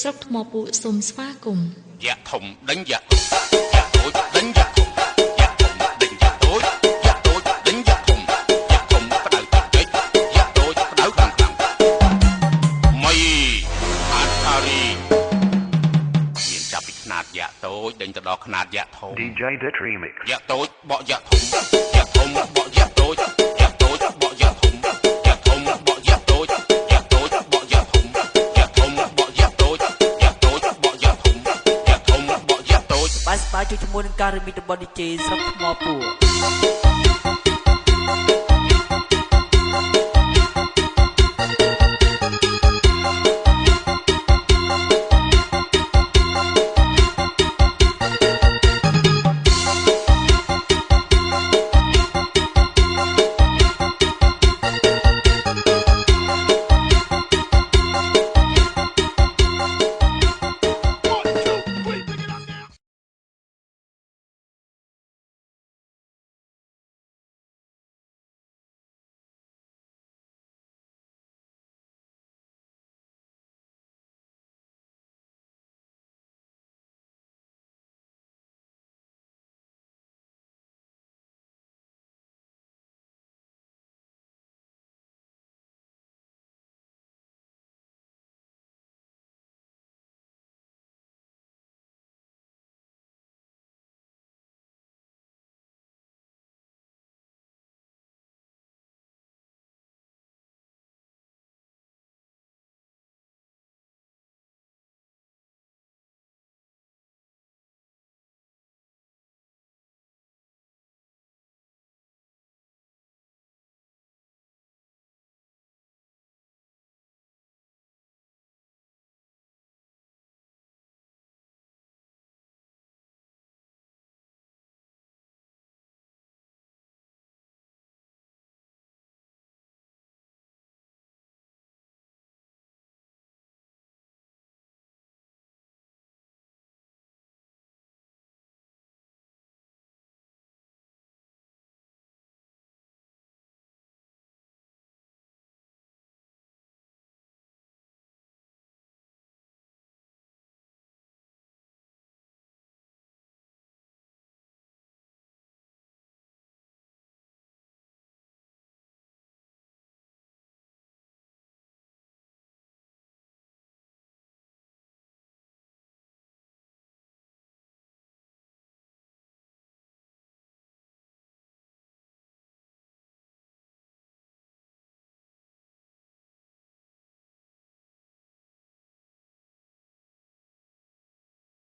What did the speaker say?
ស្រុកថ្មពួកសូមស្វាគមន៍យ៉ាធំដេញយ៉ាយ៉ាតូចដេញយ៉ាធំយ៉ាធំដេញយ៉ាតូចយ៉ាតូចដេញយ៉ាធំយ៉ាធំផ្ដៅតិចតិចយ៉ាតូចផ្ដៅខ្លាំងខ្លាំងមីអាតារីមានចាប់ពីខ្នាតយ៉ាតូចដេញទៅដល់ខ្នាតយ៉ាធំ DJ Dit Remix យ៉ាតូចបកយ៉ាធំយ៉ាធំបកយ៉ាតូចយ៉ាតូចបកយ៉ាធំយ៉ាធំបកយ៉ាតូចយ៉ាតូចបកយ៉ាធំយ៉ាធំបកយ៉ាតូចយ៉ាតូចបកយ៉ាធំយ៉ាធំបកយ៉ាតូចបាយស្បាយជួយជាមួយនឹងការរមីរបស់ DJ ស្រុកថ្មពួក